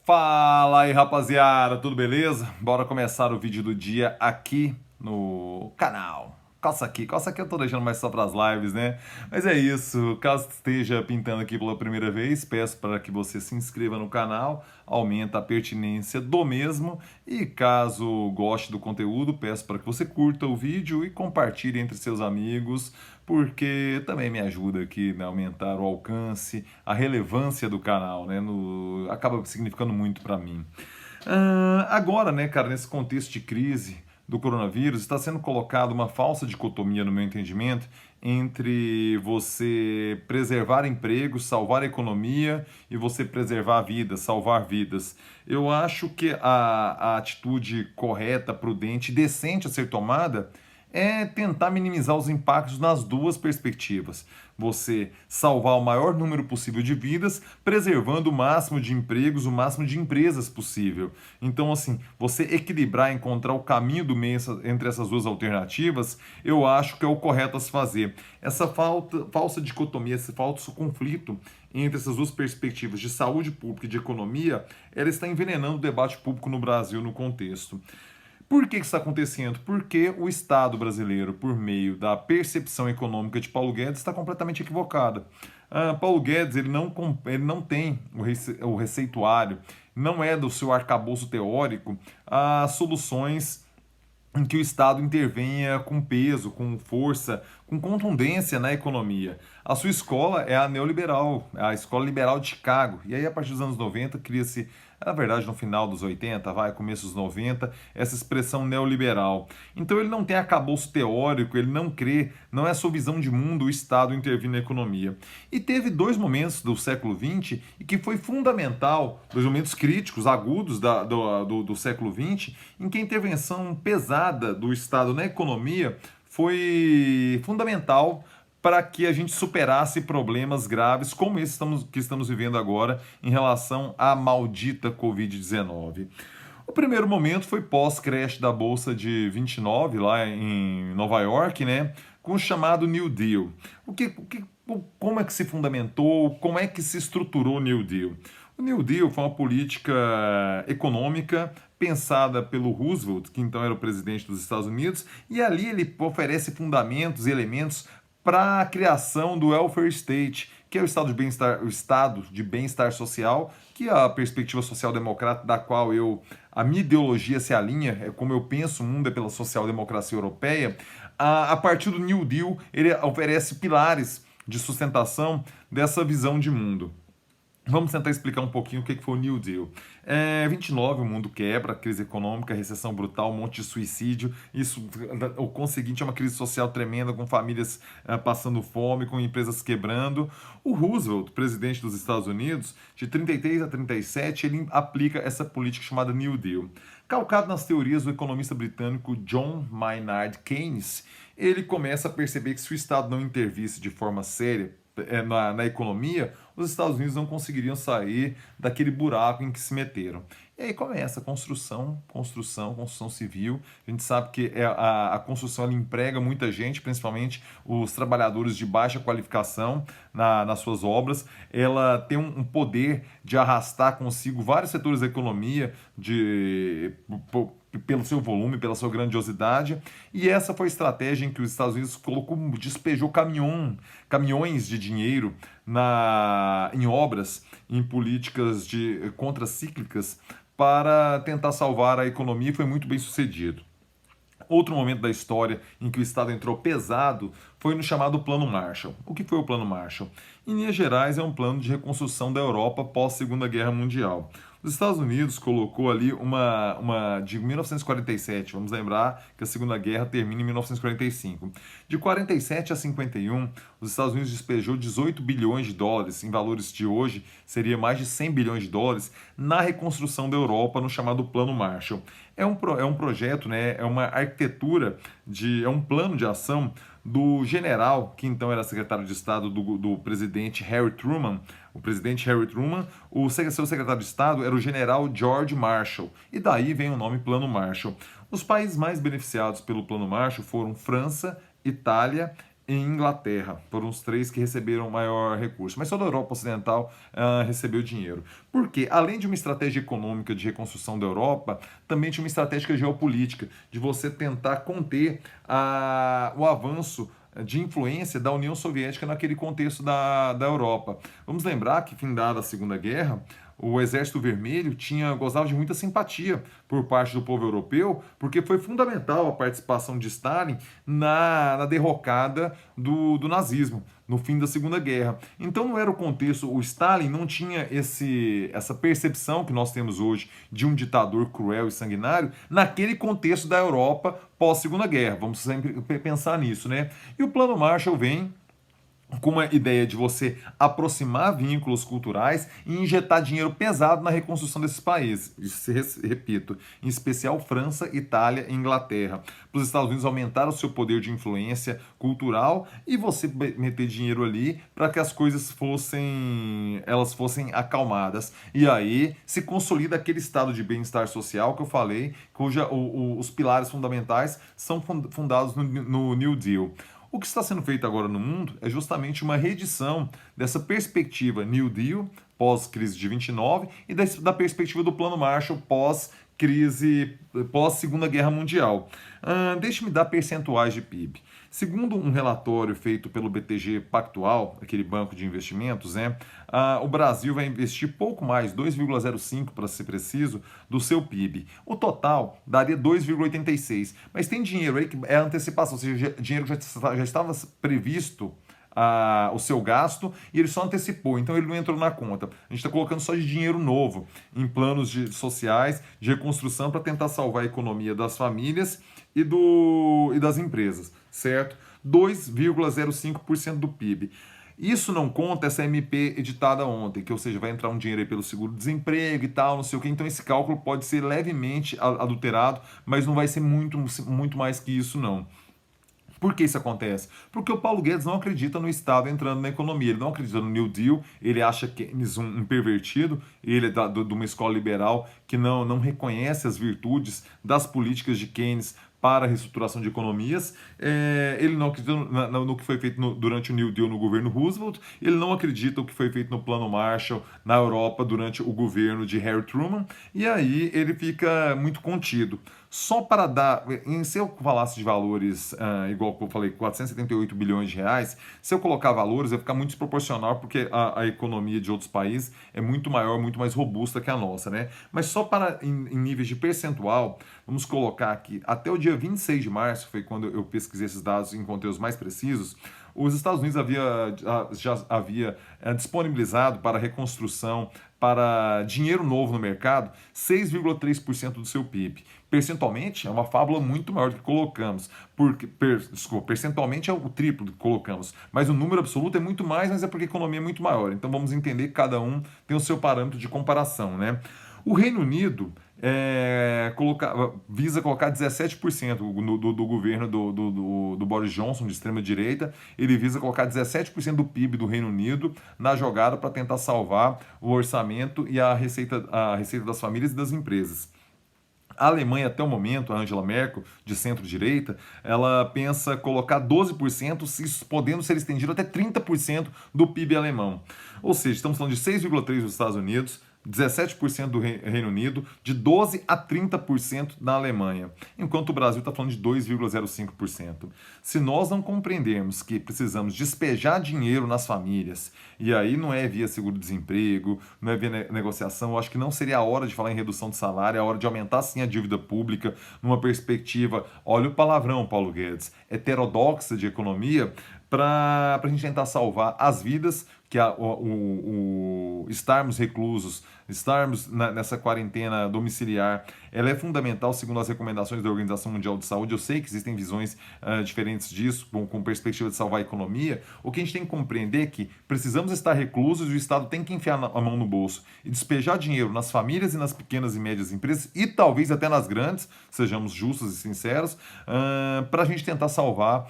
Fala aí, rapaziada, tudo beleza? Bora começar o vídeo do dia aqui no canal. Coça aqui eu tô deixando mais só pras lives, né? Mas é isso, caso esteja pintando aqui pela primeira vez, peço para que você se inscreva no canal, aumenta a pertinência do mesmo e caso goste do conteúdo, peço para que você curta o vídeo e compartilhe entre seus amigos, porque também me ajuda aqui, né, a aumentar o alcance, a relevância do canal, né? Acaba significando muito para mim. Agora, né, cara, nesse contexto de crise do coronavírus, está sendo colocada uma falsa dicotomia, no meu entendimento, entre você preservar empregos, salvar a economia e você preservar vidas, salvar vidas. Eu acho que a atitude correta, prudente e decente a ser tomada é tentar minimizar os impactos nas duas perspectivas. Você salvar o maior número possível de vidas, preservando o máximo de empregos, o máximo de empresas possível. Então, assim, você equilibrar, encontrar o caminho do meio entre essas duas alternativas, eu acho que é o correto a se fazer. Essa falsa dicotomia, esse falso conflito entre essas duas perspectivas de saúde pública e de economia, ela está envenenando o debate público no Brasil no contexto. Por que isso está acontecendo? Porque o Estado brasileiro, por meio da percepção econômica de Paulo Guedes, está completamente equivocada. Paulo Guedes ele não tem o receituário, não é do seu arcabouço teórico as soluções em que o Estado intervenha com peso, com força, com contundência na economia. A sua escola é a neoliberal, a Escola Liberal de Chicago. E aí, a partir dos anos 90, cria-se, na verdade, no final dos 80, começo dos 90, essa expressão neoliberal. Então, ele não tem arcabouço teórico, ele não crê, não é a sua visão de mundo o Estado intervir na economia. E teve dois momentos do século XX e que foi fundamental, dois momentos críticos, agudos do século XX, em que a intervenção pesada do Estado na economia foi fundamental para que a gente superasse problemas graves como esse que estamos vivendo agora em relação à maldita Covid-19. O primeiro momento foi pós-crash da Bolsa de 29, lá em Nova York, né, com o chamado New Deal. Como é que se fundamentou, como é que se estruturou o New Deal? O New Deal foi uma política econômica pensada pelo Roosevelt, que então era o presidente dos Estados Unidos, e ali ele oferece fundamentos e elementos para a criação do welfare state, que é o estado de bem-estar social, que é a perspectiva social-democrata da qual a minha ideologia se alinha, é como eu penso o mundo é pela social-democracia europeia. A partir do New Deal, ele oferece pilares de sustentação dessa visão de mundo. Vamos tentar explicar um pouquinho o que foi o New Deal. 29, o mundo quebra, crise econômica, recessão brutal, um monte de suicídio. Isso, o conseguinte, é uma crise social tremenda, com famílias passando fome, com empresas quebrando. O Roosevelt, presidente dos Estados Unidos, de 33 a 37, ele aplica essa política chamada New Deal. Calcado nas teorias do economista britânico John Maynard Keynes, ele começa a perceber que se o Estado não intervisse de forma séria na economia, os Estados Unidos não conseguiriam sair daquele buraco em que se meteram. E aí começa a construção civil. A gente sabe que a construção ela emprega muita gente, principalmente os trabalhadores de baixa qualificação nas suas obras. Ela tem um poder de arrastar consigo vários setores da economia pelo seu volume, pela sua grandiosidade, e essa foi a estratégia em que os Estados Unidos despejou caminhões de dinheiro em obras, em políticas contracíclicas para tentar salvar a economia e foi muito bem sucedido. Outro momento da história em que o Estado entrou pesado foi no chamado Plano Marshall. O que foi o Plano Marshall? Em linhas gerais, é um plano de reconstrução da Europa pós-Segunda Guerra Mundial. Os Estados Unidos colocou ali de 1947, vamos lembrar que a Segunda Guerra termina em 1945. De 47 a 51, os Estados Unidos despejou 18 bilhões de dólares, em valores de hoje seria mais de 100 bilhões de dólares, na reconstrução da Europa no chamado Plano Marshall. É um projeto, né, é uma arquitetura, é um plano de ação do general, que então era secretário de Estado do presidente Harry Truman. O presidente Harry Truman, seu secretário de Estado era o general George Marshall, e daí vem o nome Plano Marshall. Os países mais beneficiados pelo Plano Marshall foram França, Itália e Inglaterra, foram os três que receberam maior recurso. Mas toda a Europa Ocidental recebeu dinheiro. Porque, além de uma estratégia econômica de reconstrução da Europa, também tinha uma estratégia geopolítica, de você tentar conter o avanço de influência da União Soviética naquele contexto da Europa. Vamos lembrar que, findada a Segunda Guerra, o Exército Vermelho gozava de muita simpatia por parte do povo europeu, porque foi fundamental a participação de Stalin na derrocada do nazismo, no fim da Segunda Guerra. Então não era o contexto, o Stalin não tinha essa percepção que nós temos hoje de um ditador cruel e sanguinário naquele contexto da Europa pós-Segunda Guerra. Vamos sempre pensar nisso, né? E o Plano Marshall vem com uma ideia de você aproximar vínculos culturais e injetar dinheiro pesado na reconstrução desses países. Isso, repito, em especial França, Itália e Inglaterra. Para os Estados Unidos aumentar o seu poder de influência cultural e você meter dinheiro ali para que as coisas fossem acalmadas. E aí se consolida aquele estado de bem-estar social que eu falei, cuja os pilares fundamentais são fundados no New Deal. O que está sendo feito agora no mundo é justamente uma reedição dessa perspectiva New Deal, pós-crise de 29, e da perspectiva do Plano Marshall pós-crise, pós-Segunda Guerra Mundial. Deixe-me dar percentuais de PIB. Segundo um relatório feito pelo BTG Pactual, aquele banco de investimentos, o Brasil vai investir pouco mais, 2,05 para ser preciso, do seu PIB. O total daria 2,86. Mas tem dinheiro aí que é antecipação, ou seja, dinheiro que já estava previsto o seu gasto e ele só antecipou, então ele não entrou na conta. A gente está colocando só de dinheiro novo em planos sociais de reconstrução para tentar salvar a economia das famílias e das empresas, certo? 2,05% do PIB. Isso não conta essa MP editada ontem, que ou seja, vai entrar um dinheiro aí pelo seguro-desemprego e tal, não sei o que. Então esse cálculo pode ser levemente adulterado, mas não vai ser muito mais que isso não. Por que isso acontece? Porque o Paulo Guedes não acredita no Estado entrando na economia, ele não acredita no New Deal, ele acha Keynes um pervertido, ele é de uma escola liberal que não reconhece as virtudes das políticas de Keynes para a reestruturação de economias. Ele não acredita no que foi feito durante o New Deal no governo Roosevelt, ele não acredita no que foi feito no Plano Marshall na Europa durante o governo de Harry Truman, e aí ele fica muito contido. Só para dar, se eu falasse de valores, igual que eu falei, 478 bilhões de reais, se eu colocar valores, vai ficar muito desproporcional, porque a economia de outros países é muito maior, muito mais robusta que a nossa, né? Mas só para, em níveis de percentual, vamos colocar aqui, até o dia 26 de março, foi quando eu pesquisei esses dados e encontrei os mais precisos, os Estados Unidos já havia disponibilizado para reconstrução, para dinheiro novo no mercado, 6,3% do seu PIB. Percentualmente, é uma fábula muito maior do que colocamos. Percentualmente é o triplo do que colocamos. Mas o número absoluto é muito mais, mas é porque a economia é muito maior. Então vamos entender que cada um tem o seu parâmetro de comparação, né? O Reino Unido visa colocar 17% do governo do Boris Johnson, de extrema-direita. Ele visa colocar 17% do PIB do Reino Unido na jogada para tentar salvar o orçamento e a receita das famílias e das empresas. A Alemanha, até o momento, a Angela Merkel, de centro-direita, ela pensa colocar 12%, podendo ser estendido até 30% do PIB alemão. Ou seja, estamos falando de 6,3% dos Estados Unidos, 17% do Reino Unido, de 12% a 30% da Alemanha, enquanto o Brasil está falando de 2,05%. Se nós não compreendermos que precisamos despejar dinheiro nas famílias, e aí não é via seguro-desemprego, não é via negociação, eu acho que não seria a hora de falar em redução de salário, é a hora de aumentar sim a dívida pública, numa perspectiva, olha o palavrão, Paulo Guedes, heterodoxa de economia, para a gente tentar salvar as vidas, que estarmos reclusos, estarmos nessa quarentena domiciliar, ela é fundamental segundo as recomendações da Organização Mundial de Saúde. Eu sei que existem visões diferentes disso, com perspectiva de salvar a economia. O que a gente tem que compreender é que precisamos estar reclusos e o Estado tem que enfiar a mão no bolso e despejar dinheiro nas famílias e nas pequenas e médias empresas e talvez até nas grandes, sejamos justos e sinceros, para a gente tentar salvar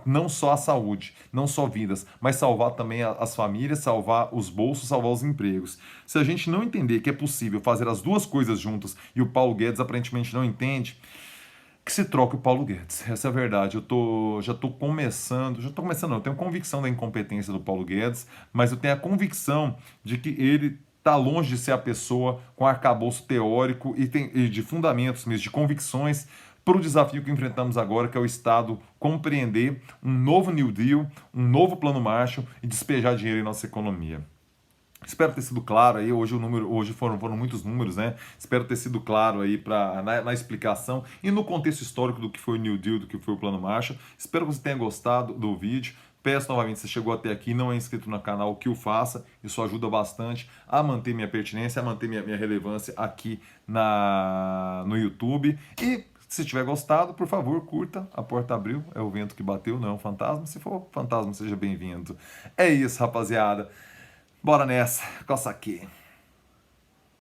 não só a saúde, não só vidas, mas salvar também as famílias, salvar os bolsos, salvar os empregos. Se a gente não entender que é possível fazer as duas coisas juntas e o Paulo Guedes aparentemente não entende, que se troque o Paulo Guedes. Essa é a verdade. Já estou começando, não, eu tenho convicção da incompetência do Paulo Guedes, mas eu tenho a convicção de que ele está longe de ser a pessoa com arcabouço teórico e de fundamentos mesmo, de convicções para o desafio que enfrentamos agora, que é o Estado compreender um novo New Deal, um novo plano Marshall e despejar dinheiro em nossa economia. Espero ter sido claro aí, hoje foram muitos números, né? Espero ter sido claro aí na explicação e no contexto histórico do que foi o New Deal, do que foi o Plano Marshall. Espero que você tenha gostado do vídeo. Peço novamente, se chegou até aqui e não é inscrito no canal, que o faça. Isso ajuda bastante a manter minha pertinência, a manter minha relevância aqui no YouTube. E se tiver gostado, por favor, curta. A porta abriu, é o vento que bateu, não é um fantasma. Se for fantasma, seja bem-vindo. É isso, rapaziada. Bora nessa, coça aqui.